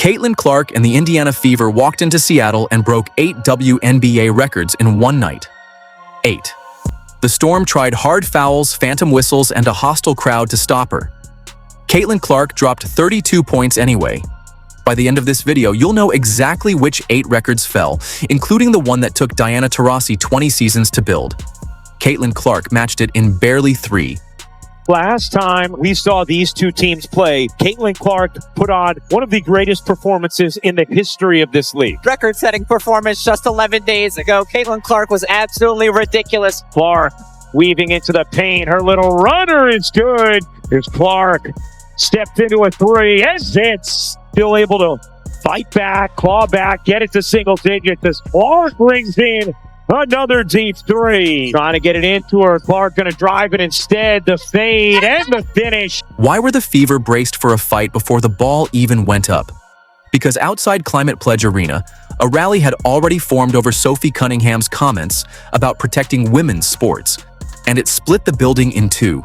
Caitlin Clark and the Indiana Fever walked into Seattle and broke 8 WNBA records in one night. 8. The Storm tried hard fouls, phantom whistles, and a hostile crowd to stop her. Caitlin Clark dropped 32 points anyway. By the end of this video, you'll know exactly which 8 records fell, including the one that took Diana Taurasi 20 seasons to build. Caitlin Clark matched it in barely 3. Last time we saw these two teams play, Caitlin Clark put on one of the greatest performances in the history of this league. Record-setting performance just 11 days ago. Caitlin Clark was absolutely ridiculous. Clark weaving into the paint. Her little runner is good. Here's Clark. Stepped into a 3 and hits. Still able to fight back, claw back, get it to single digits. As Clark brings in another deep 3. Trying to get it into her. Clark going to drive it instead. The fade and the finish. Why were the Fever braced for a fight before the ball even went up? Because outside Climate Pledge Arena, a rally had already formed over Sophie Cunningham's comments about protecting women's sports, and it split the building in 2.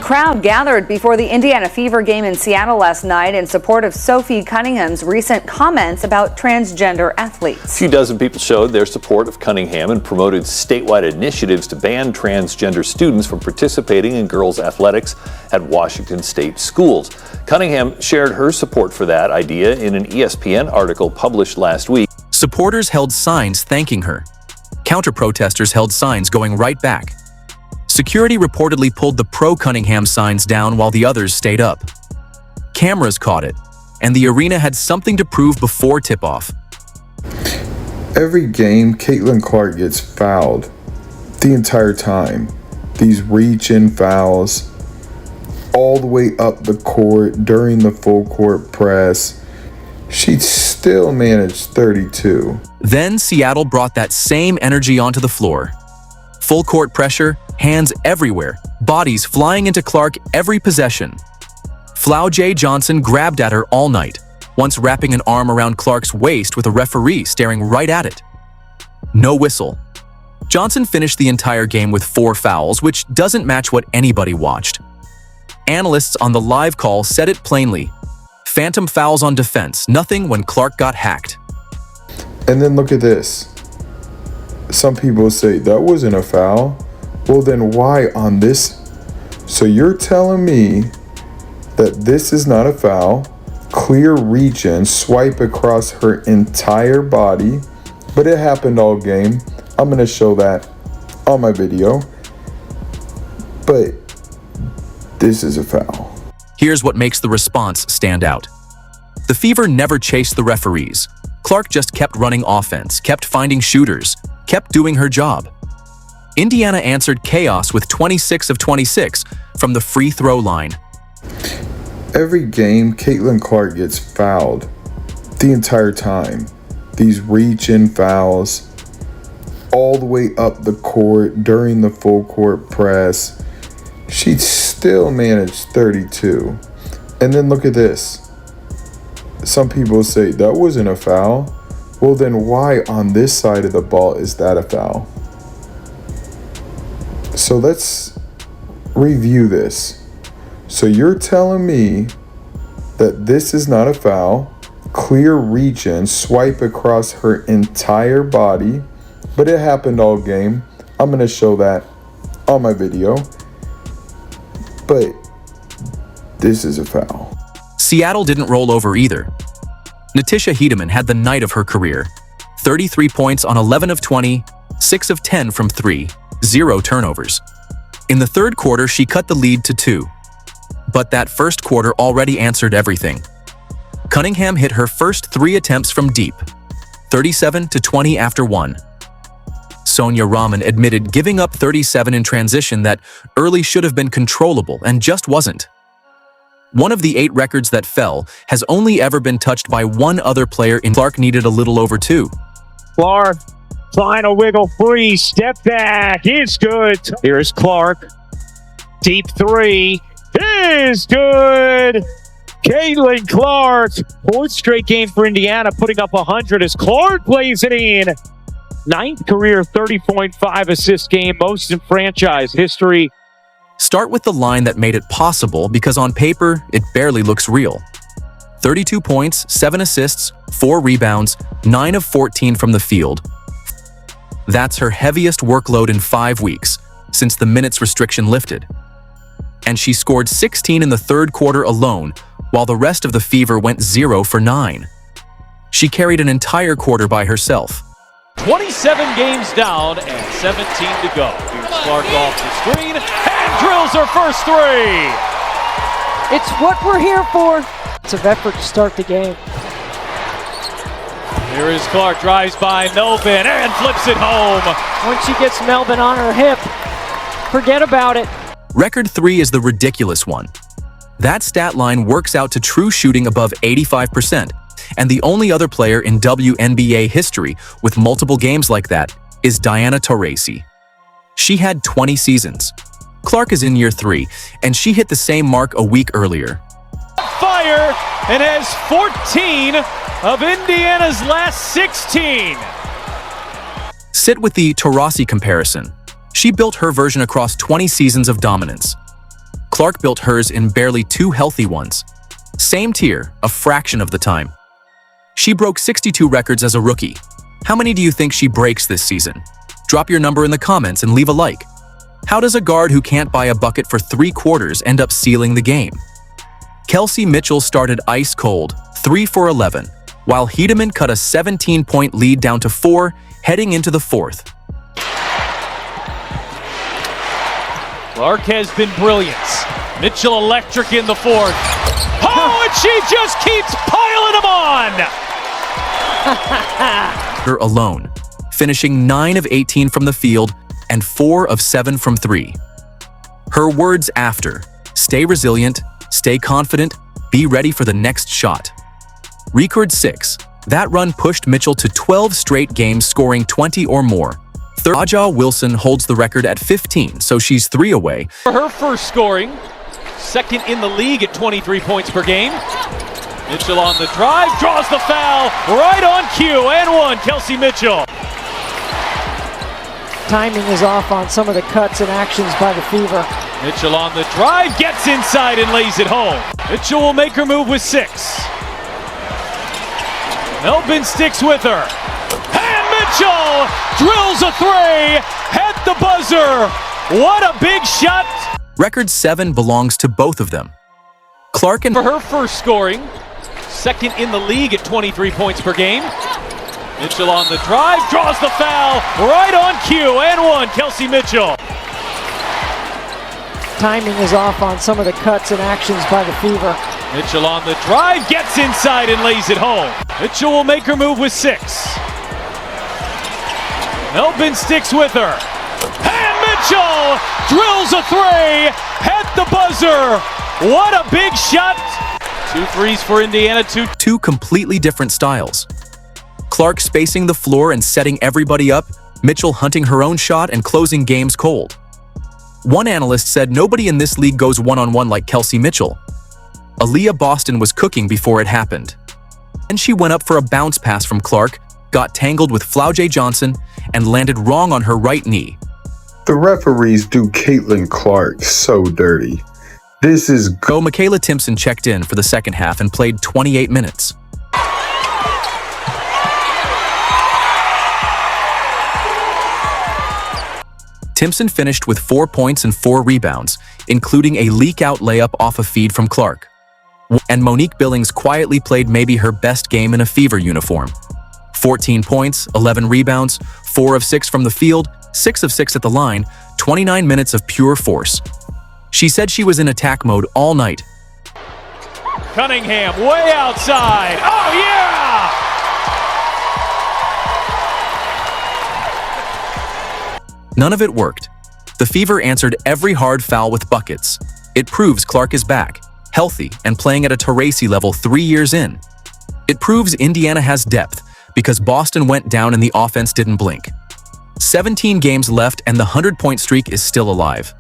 Crowd gathered before the Indiana Fever game in Seattle last night in support of Sophie Cunningham's recent comments about transgender athletes. A few dozen people showed their support of Cunningham and promoted statewide initiatives to ban transgender students from participating in girls' athletics at Washington state schools. Cunningham shared her support for that idea in an ESPN article published last week. Supporters held signs thanking her. Counter-protesters held signs going right back. Security reportedly pulled the pro-Cunningham signs down while the others stayed up. Cameras caught it, and the arena had something to prove before tip-off. Every game, Caitlin Clark gets fouled the entire time. These reach-in fouls all the way up the court during the full-court press. She still managed 32. Then Seattle brought that same energy onto the floor. Full court pressure, hands everywhere, bodies flying into Clark every possession. Flau J. Johnson grabbed at her all night, once wrapping an arm around Clark's waist with a referee staring right at it. No whistle. Johnson finished the entire game with 4 fouls, which doesn't match what anybody watched. Analysts on the live call said it plainly. Phantom fouls on defense, nothing when Clark got hacked. And then look at this. Some people say that wasn't a foul. Well, then why on this? So you're telling me that this is not a foul, clear reach in, swipe across her entire body, but it happened all game. I'm going to show that on my video. But this is a foul. Here's what makes the response stand out. The Fever never chased the referees. Clark just kept running offense, kept finding shooters, kept doing her job. Indiana answered chaos with 26 of 26 from the free throw line. Every game, Caitlin Clark gets fouled the entire time. These reach-in fouls all the way up the court during the full court press. She still managed 32. And then look at this. Some people say that wasn't a foul. Well, then why on this side of the ball is that a foul? So let's review this. So you're telling me that this is not a foul, clear reach in, swipe across her entire body, but it happened all game. I'm going to show that on my video. But this is a foul. Seattle didn't roll over either. Natisha Hiedemann had the night of her career. 33 points on 11 of 20, 6 of 10 from 3, 0 turnovers. In the third quarter, she cut the lead to 2. But that first quarter already answered everything. Cunningham hit her first 3 attempts from deep, 37 to 20 after 1. Sonia Rahman admitted giving up 37 in transition that early should have been controllable and just wasn't. One of the 8 records that fell has only ever been touched by one other player. Clark needed a little over 2. Clark trying to wiggle free. Step back. It's good. Here's Clark. Deep 3 is good. Caitlin Clark. 4th straight game for Indiana, putting up 100 as Clark plays it in. 9th career 30.5 assist game, most in franchise history. Start with the line that made it possible because on paper, it barely looks real. 32 points, 7 assists, 4 rebounds, 9 of 14 from the field. That's her heaviest workload in 5 weeks, since the minutes restriction lifted. And she scored 16 in the third quarter alone, while the rest of the Fever went 0 for 9. She carried an entire quarter by herself. 27 games down and 17 to go. Here's Clark off the screen and drills her first three. It's what we're here for. It's an effort to start the game. Here is Clark, drives by Melvin and flips it home. Once she gets Melvin on her hip, forget about it. Record 3 is the ridiculous one. That stat line works out to true shooting above 85%, and the only other player in WNBA history with multiple games like that is Diana Taurasi. She had 20 seasons. Clark is in year 3, and she hit the same mark a week earlier. Fire and has 14 of Indiana's last 16. Sit with the Taurasi comparison. She built her version across 20 seasons of dominance. Clark built hers in barely 2 healthy ones. Same tier, a fraction of the time. She broke 62 records as a rookie. How many do you think she breaks this season? Drop your number in the comments and leave a like. How does a guard who can't buy a bucket for 3 quarters end up sealing the game? Kelsey Mitchell started ice cold, 3 for 11, while Hedeman cut a 17-point lead down to 4 heading into the 4th. Clark has been brilliant. Mitchell electric in the 4th. Oh, and she just keeps piling them on! Her alone, finishing 9 of 18 from the field and 4 of 7 from 3. Her words after: stay resilient, stay confident, be ready for the next shot. Record 6. That run pushed Mitchell to 12 straight games scoring 20 or more. Aja Wilson holds the record at 15, so she's 3 away. For her first scoring, second in the league at 23 points per game. Mitchell on the drive, draws the foul, right on cue, and 1, Kelsey Mitchell. Timing is off on some of the cuts and actions by the Fever. Mitchell on the drive, gets inside and lays it home. Mitchell will make her move with 6. Melvin sticks with her. And Mitchell drills a 3 at the buzzer. What a big shot. Record 7 belongs to both of them. Clark and for her first scoring, second in the league at 23 points per game. Mitchell on the drive, draws the foul, right on cue, and 1, Kelsey Mitchell. Timing is off on some of the cuts and actions by the Fever. Mitchell on the drive, gets inside and lays it home. Mitchell will make her move with 6. Melvin sticks with her. And Mitchell drills a 3 at the buzzer. What a big shot. 2 threes for Indiana, 2 completely different styles. Clark spacing the floor and setting everybody up, Mitchell hunting her own shot and closing games cold. One analyst said nobody in this league goes one-on-one like Kelsey Mitchell. Aaliyah Boston was cooking before it happened. Then she went up for a bounce pass from Clark, got tangled with Flaujae Johnson, and landed wrong on her right knee. The referees do Caitlin Clark so dirty. This is Go. Michaela Timpson checked in for the second half and played 28 minutes. Timpson finished with 4 points and 4 rebounds, including a leak-out layup off a feed from Clark. And Monique Billings quietly played maybe her best game in a Fever uniform. 14 points, 11 rebounds, 4 of 6 from the field, 6 of 6 at the line, 29 minutes of pure force. She said she was in attack mode all night. Cunningham way outside. Oh, yeah! None of it worked. The Fever answered every hard foul with buckets. It proves Clark is back, healthy, and playing at a Taurasi level 3 years in. It proves Indiana has depth, because Boston went down and the offense didn't blink. 17 games left and the 100-point streak is still alive.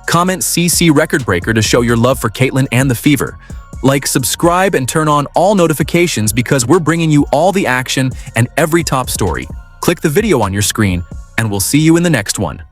Comment CC record breaker to show your love for Caitlin and the Fever. Like, subscribe, and turn on all notifications because we're bringing you all the action and every top story. Click the video on your screen, and we'll see you in the next one.